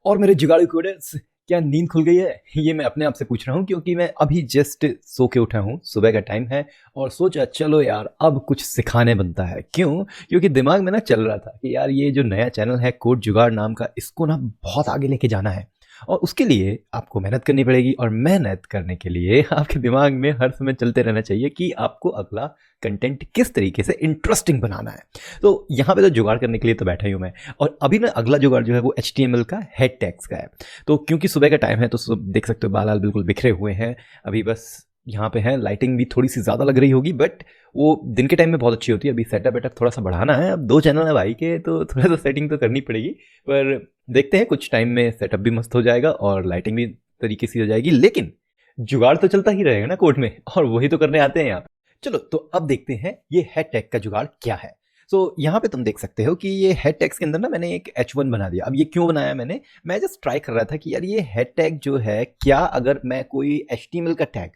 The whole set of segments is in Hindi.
और मेरे जुगाड़ू कोडर्स, क्या नींद खुल गई है? ये मैं अपने आप से पूछ रहा हूँ क्योंकि मैं अभी जस्ट सो के उठा हूँ, सुबह का टाइम है और सोचा चलो यार अब कुछ सिखाने बनता है। क्यों? क्योंकि दिमाग में ना चल रहा था कि यार ये जो नया चैनल है कोड जुगाड़ नाम का, इसको ना बहुत आगे लेके जाना है और उसके लिए आपको मेहनत करनी पड़ेगी और मेहनत करने के लिए आपके दिमाग में हर समय चलते रहना चाहिए कि आपको अगला कंटेंट किस तरीके से इंटरेस्टिंग बनाना है। तो यहाँ पे तो जुगाड़ करने के लिए तो बैठा ही हूँ मैं। और अभी ना अगला जुगाड़ जो है वो HTML का हेड टैग्स का है। तो क्योंकि सुबह का टाइम है तो देख सकते हो बाल बिल्कुल बिखरे हुए हैं। अभी बस यहाँ पे है, लाइटिंग भी थोड़ी सी ज़्यादा लग रही होगी बट वो दिन के टाइम में बहुत अच्छी होती है। अभी सेटअप वेटअप थोड़ा सा बढ़ाना है, अब 2 चैनल है भाई के तो थोड़ा सा सेटिंग तो करनी पड़ेगी। पर देखते हैं, कुछ टाइम में सेटअप भी मस्त हो जाएगा और लाइटिंग भी तरीके से हो जाएगी। लेकिन जुगाड़ तो चलता ही रहेगा ना कोड में, और वही तो करने आते हैं यहाँ पे। चलो तो अब देखते हैं ये हेड टैग का जुगाड़ क्या है। तो यहाँ पे तुम देख सकते हो कि ये हेड टैग्स के अंदर ना मैंने एक H1 बना दिया। अब ये क्यों बनाया मैं जस्ट ट्राई कर रहा था कि यार ये हेड टैग जो है, क्या अगर मैं कोई HTML का टैग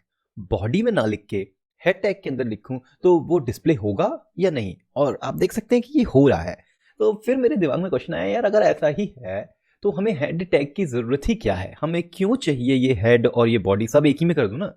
बॉडी में ना लिख के हेड टैग के अंदर लिखूं तो वो डिस्प्ले होगा या नहीं। और आप देख सकते हैं कि ये हो रहा है। तो फिर मेरे दिमाग में क्वेश्चन आया, यार अगर ऐसा ही है तो हमें हेड टैग की जरूरत ही क्या है, हमें क्यों चाहिए ये हेड और ये बॉडी सब एक ही में कर दूं ना।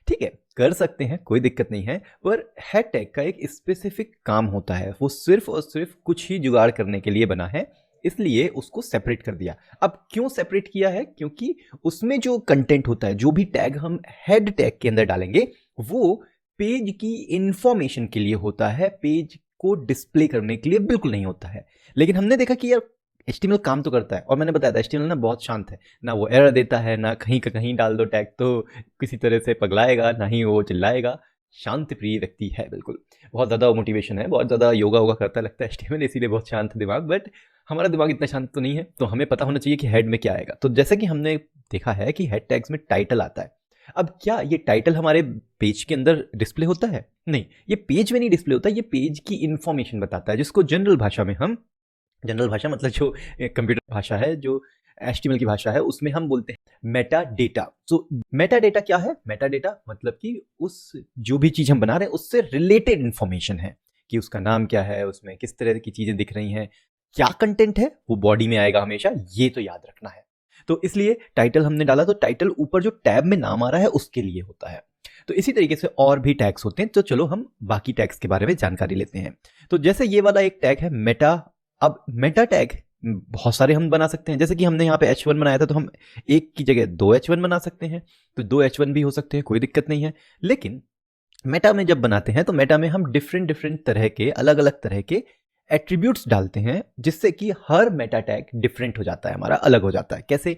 ठीक है, कर सकते हैं, कोई दिक्कत नहीं है। पर हेड टैग का एक स्पेसिफिक काम होता है, वो सिर्फ और सिर्फ कुछ ही जुगाड़ करने के लिए बना है, इसलिए उसको सेपरेट कर दिया। अब क्यों सेपरेट किया है? क्योंकि उसमें जो कंटेंट होता है, जो भी टैग हम हेड टैग के अंदर डालेंगे, वो पेज की इंफॉर्मेशन के लिए होता है, पेज को डिस्प्ले करने के लिए बिल्कुल नहीं होता है। लेकिन हमने देखा कि यार HTML काम तो करता है, और मैंने बताया था HTML ना बहुत शांत है, ना वो एरर देता है, ना कहीं का कहीं डाल दो टैग तो किसी तरह से पगलाएगा, ना ही वो चिल्लाएगा। शांत प्रिय व्यक्ति है बिल्कुल। बहुत ज़्यादा मोटिवेशन है, बहुत ज़्यादा योगा वोगा करता लगता है HTML, इसीलिए बहुत शांत दिमाग। बट हमारा दिमाग इतना शांत तो नहीं है, तो हमें पता होना चाहिए कि हेड में क्या आएगा। तो जैसे कि हमने देखा है कि हेड टैग्स में टाइटल आता है। अब क्या ये टाइटल हमारे पेज के अंदर डिस्प्ले होता है? नहीं, ये पेज में नहीं डिस्प्ले होता, ये पेज की इंफॉर्मेशन बताता है, जिसको जनरल भाषा में हम, जनरल भाषा मतलब जो कंप्यूटर भाषा है, जो HTML की भाषा है, उसमें हम बोलते हैं मेटा डेटा। तो मेटा डेटा क्या है? मेटा डेटा मतलब कि उस जो भी चीज हम बना रहे हैं उससे रिलेटेड इंफॉर्मेशन है, कि उसका नाम क्या है, उसमें किस तरह की चीजें दिख रही हैं, क्या कंटेंट है, वो बॉडी में आएगा हमेशा, ये तो याद रखना है। तो इसलिए टाइटल हमने डाला, तो टाइटल ऊपर जो टैब में नाम आ रहा है उसके लिए होता है। तो इसी तरीके से और भी टैग्स होते हैं। तो चलो हम बाकी टैग्स के बारे में जानकारी लेते हैं। तो जैसे ये वाला एक टैग है मेटा। अब मेटा टैग बहुत सारे हम बना सकते हैं, जैसे कि हमने यहाँ पे H1 बनाया था, तो हम एक की जगह 2 H1 बना सकते हैं, तो 2 H1 भी हो सकते हैं, कोई दिक्कत नहीं है। लेकिन मेटा में जब बनाते हैं तो मेटा में हम डिफरेंट डिफरेंट तरह के, अलग अलग तरह के एट्रीब्यूट्स डालते हैं, जिससे कि हर मेटा टैग डिफरेंट हो जाता है, हमारा अलग हो जाता है। कैसे?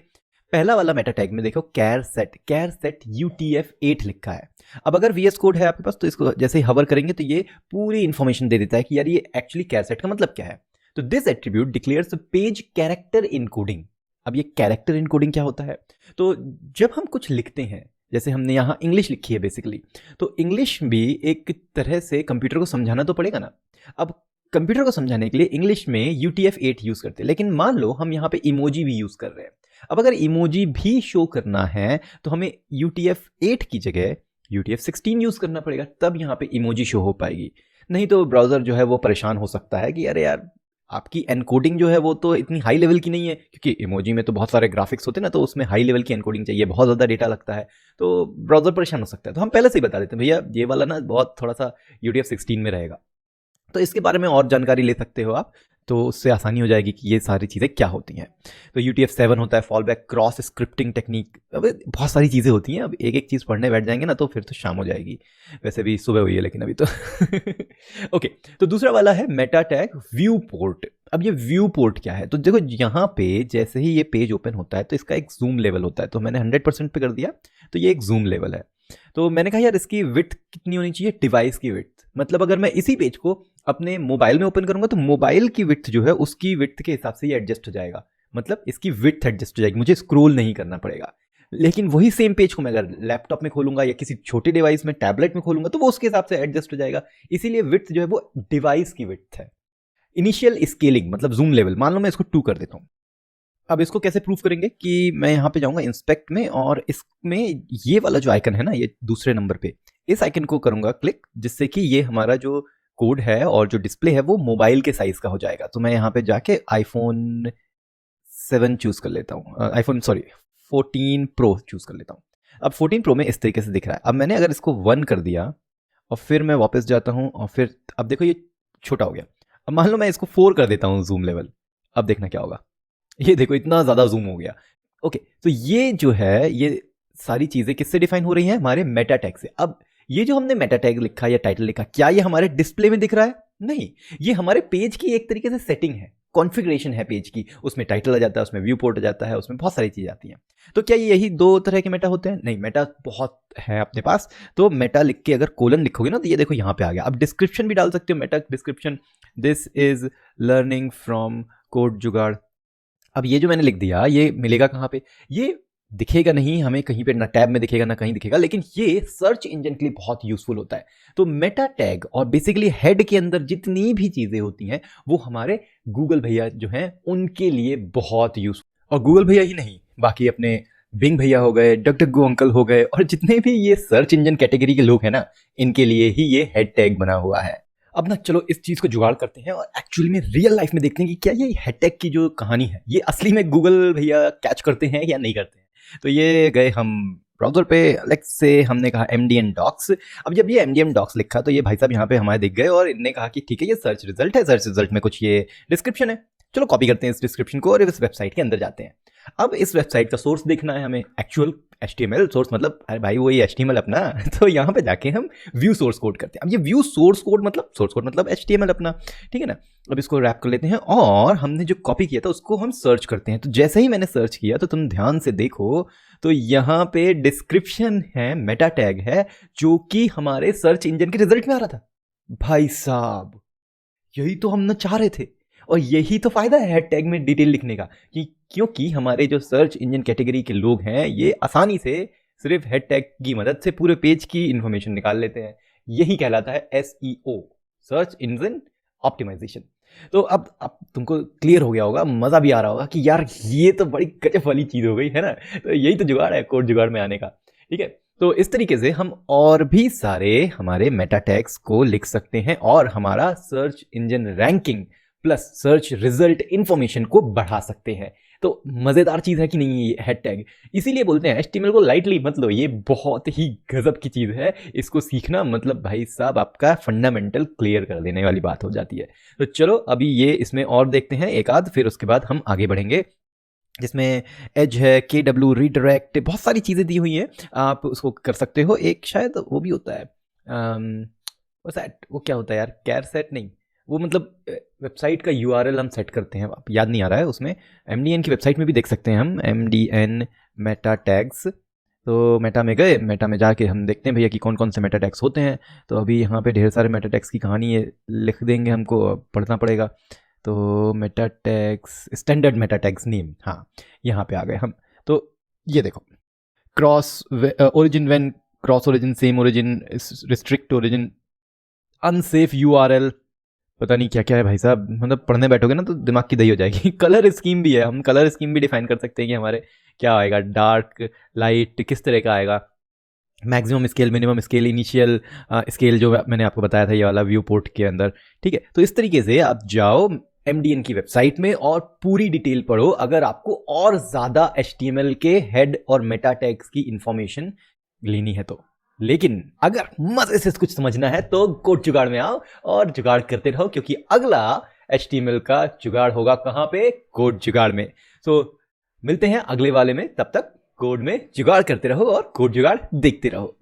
पहला वाला मेटा टैग में देखो कैर सेट UTF-8 लिखा है। अब अगर VS कोड है आपके पास तो इसको जैसे ही हवर करेंगे तो ये पूरी इंफॉर्मेशन दे देता है कि यार ये एक्चुअली कैर सेट का मतलब क्या है। तो this attribute declares page character encoding. अब ये कैरेक्टर इनकोडिंग क्या होता है? तो जब हम कुछ लिखते हैं, जैसे हमने यहाँ इंग्लिश लिखी है बेसिकली, तो इंग्लिश भी एक तरह से कंप्यूटर को समझाना तो पड़ेगा ना। अब कंप्यूटर को समझाने के लिए इंग्लिश में UTF-8 यूज करते हैं, लेकिन मान लो हम यहाँ पे इमोजी भी यूज कर रहे हैं। अब अगर इमोजी भी शो करना है तो हमें UTF-8 की जगह UTF-16 यूज करना पड़ेगा, तब यहाँ पे इमोजी शो हो पाएगी। नहीं तो ब्राउजर जो है वो परेशान हो सकता है कि अरे यार आपकी एनकोडिंग जो है वो तो इतनी हाई लेवल की नहीं है, क्योंकि इमोजी में तो बहुत सारे ग्राफिक्स होते हैं ना, तो उसमें हाई लेवल की एनकोडिंग चाहिए, बहुत ज़्यादा डेटा लगता है, तो ब्राउजर परेशान हो सकता है। तो हम पहले से ही बता देते हैं भैया ये वाला ना बहुत थोड़ा सा UTF-16 में रहेगा। तो इसके बारे में और जानकारी ले सकते हो आप, तो उससे आसानी हो जाएगी कि ये सारी चीज़ें क्या होती हैं। तो UTF-7 होता है fall back cross scripting technique. अब बहुत सारी चीज़ें होती हैं, अब एक एक चीज़ पढ़ने बैठ जाएंगे ना तो फिर तो शाम हो जाएगी। वैसे भी सुबह हुई है लेकिन अभी तो ओके। तो दूसरा वाला है मेटा टैग व्यू पोर्ट। अब ये व्यू पोर्ट क्या है? तो देखो यहाँ पे जैसे ही ये पेज ओपन होता है तो इसका एक जूम लेवल होता है, तो मैंने 100% पे कर दिया, तो ये एक जूम लेवल है। तो मैंने कहा यार इसकी विड्थ कितनी होनी चाहिए? डिवाइस की विड्थ, मतलब अगर मैं इसी पेज को अपने मोबाइल में ओपन करूंगा तो मोबाइल की विड्थ जो है उसकी विड्थ के हिसाब से ये एडजस्ट हो जाएगा, मतलब इसकी विड्थ एडजस्ट हो जाएगी, मुझे स्क्रॉल नहीं करना पड़ेगा। लेकिन वही सेम पेज को मैं अगर लैपटॉप में खोलूंगा या किसी छोटे डिवाइस में, टैबलेट में खोलूंगा, तो वो उसके हिसाब से एडजस्ट हो जाएगा। इसीलिए विड्थ जो है वो डिवाइस की विड्थ है। इनिशियल स्केलिंग मतलब जूम लेवल, मान लो मैं इसको 2 कर देता हूँ। अब इसको कैसे प्रूफ करेंगे कि मैं यहाँ पे जाऊंगा इंस्पेक्ट में, और इसमें ये वाला जो आइकन है ना, ये दूसरे नंबर पे, इस आइकन को करूंगा क्लिक, जिससे कि ये हमारा जो कोड है और जो डिस्प्ले है वो मोबाइल के साइज का हो जाएगा। तो मैं यहाँ पे जाके iPhone 7 चूज़ कर लेता हूँ, आईफोन 14 प्रो चूज़ कर लेता हूँ। अब 14 प्रो में इस तरीके से दिख रहा है। अब मैंने अगर इसको 1 कर दिया और फिर मैं वापस जाता हूँ और फिर अब देखो ये छोटा हो गया। अब मान लो मैं इसको 4 कर देता हूँ जूम लेवल, अब देखना क्या होगा। ये देखो इतना ज़्यादा जूम हो गया। ओके, तो ये जो है ये सारी चीज़ें किससे डिफाइन हो रही हैं? हमारे मेटा टैग से। अब ये जो हमने मेटा टैग लिखा या टाइटल लिखा, क्या ये हमारे डिस्प्ले में दिख रहा है? नहीं, ये हमारे पेज की एक तरीके से सेटिंग है, कॉन्फ़िगरेशन है पेज की। उसमें टाइटल आ जाता है, उसमें व्यू पोर्ट आ जाता है, उसमें बहुत सारी चीज़ें आती हैं। तो क्या ये यही 2 तरह के मेटा होते हैं? नहीं, मेटा बहुत है अपने पास। तो मेटा लिख के अगर कोलन लिखोगे ना तो ये देखो यहाँ पे आ गया। अब डिस्क्रिप्शन भी डाल सकते हो, Meta description, this is learning from code जुगाड़। अब ये जो मैंने लिख दिया ये मिलेगा कहाँ पे? ये दिखेगा नहीं हमें कहीं पे, ना टैब में दिखेगा ना कहीं दिखेगा, लेकिन ये सर्च इंजन के लिए बहुत यूजफुल होता है। तो मेटा टैग और बेसिकली हेड के अंदर जितनी भी चीज़ें होती हैं वो हमारे गूगल भैया जो हैं उनके लिए बहुत यूजफुल। और गूगल भैया ही नहीं, बाकी अपने बिंग भैया हो गए, डक डक गो अंकल हो गए, और जितने भी ये सर्च इंजन कैटेगरी के लोग हैं ना, इनके लिए ही ये हेड टैग बना हुआ है। अब ना चलो इस चीज़ को जुगाड़ करते हैं और एक्चुअली में रियल लाइफ में देखते हैं कि क्या ये हेडटेक की जो कहानी है ये असली में गूगल भैया कैच करते हैं या नहीं करते हैं। तो ये गए हम ब्राउजर पे, लेट्स से हमने कहा MDN डॉक्स। अब जब ये MDN डॉक्स लिखा तो ये भाई साहब यहाँ पे हमारे दिख गए और इन्होंने कहा कि ठीक है ये सर्च रिजल्ट है, सर्च रिजल्ट में कुछ ये डिस्क्रिप्शन है, चलो कॉपी करते हैं इस डिस्क्रिप्शन को और इस वेबसाइट के अंदर जाते हैं। अब इस वेबसाइट का सोर्स देखना है हमें, एक्चुअल HTML सोर्स, मतलब अरे भाई वही HTML अपना। तो यहाँ पे जाके हम व्यू सोर्स कोड करते हैं। अब ये व्यू सोर्स कोड मतलब HTML अपना, ठीक है ना। अब इसको रैप कर लेते हैं और हमने जो कॉपी किया था उसको हम सर्च करते हैं। तो जैसे ही मैंने सर्च किया तो तुम ध्यान से देखो तो यहाँ पे डिस्क्रिप्शन है, मेटा टैग है, जो कि हमारे सर्च इंजन के रिजल्ट में आ रहा था। भाई साहब यही तो हम ना चाह रहे थे और यही तो फायदा है हैड टैग में डिटेल लिखने का, कि क्योंकि हमारे जो सर्च इंजन कैटेगरी के लोग हैं ये आसानी से सिर्फ हैड टैग की मदद से पूरे पेज की इंफॉर्मेशन निकाल लेते हैं। यही कहलाता है SEO, सर्च इंजन ऑप्टिमाइजेशन। तो अब तुमको क्लियर हो गया होगा, मजा भी आ रहा होगा कि यार ये तो बड़ी गजब वाली चीज हो गई है ना। तो यही तो जुगाड़ है कोड जुगाड़ में आने का, ठीक है। तो इस तरीके से हम और भी सारे हमारे मेटा टैग्स को लिख सकते हैं और हमारा search engine ranking plus search result information को बढ़ा सकते हैं। तो मजेदार चीज है कि नहीं ये हेड टैग। इसीलिए बोलते हैं HTML को लाइटली मत लो, ये बहुत ही गजब की चीज है। इसको सीखना मतलब भाई साहब आपका फंडामेंटल क्लियर कर देने वाली बात हो जाती है। तो चलो अभी ये इसमें और देखते हैं एक आध, फिर उसके बाद हम आगे बढ़ेंगे। जिसमें एज है, KW रीडायरेक्ट, बहुत सारी चीज़ें दी हुई हैं, आप उसको कर सकते हो। एक शायद वो भी होता है वो सेट, वो क्या होता है यार, कैर सेट नहीं, वो मतलब वेबसाइट का URL हम सेट करते हैं, अब याद नहीं आ रहा है। उसमें MDN की वेबसाइट में भी देख सकते हैं हम, MDN मेटा टैग्स। तो मेटा में गए, मेटा में जाके हम देखते हैं भैया कि कौन कौन से मेटा टैग्स होते हैं। तो अभी यहाँ पे ढेर सारे मेटा टैग्स की कहानी है, लिख देंगे, हमको पढ़ना पड़ेगा। तो Meta tags, standard Meta tags name, हाँ यहाँ पे आ गए हम। तो ये देखो, cross origin, when cross origin, same origin, restrict origin, unsafe URL, पता नहीं क्या क्या है भाई साहब। मतलब पढ़ने बैठोगे ना तो दिमाग की दही हो जाएगी। कलर स्कीम भी है, हम कलर स्कीम भी डिफाइन कर सकते हैं कि हमारे क्या आएगा, डार्क लाइट किस तरह का आएगा, maximum scale, minimum scale, initial scale जो मैंने आपको बताया था ये वाला व्यू पोर्ट के अंदर, ठीक है। तो इस तरीके से आप जाओ MDN की वेबसाइट में और पूरी डिटेल पढ़ो अगर आपको और ज़्यादा HTML के हेड और मेटा टैग्स की इंफॉर्मेशन लेनी है तो। लेकिन अगर मजे से कुछ समझना है तो कोड जुगाड़ में आओ और जुगाड़ करते रहो, क्योंकि अगला HTML का जुगाड़ होगा कहाँ पे, कोड जुगाड़ में। तो मिलते हैं अगले वाले में, तब तक कोड में जुगाड़ करते रहो और कोड जुगाड़ देखते रहो।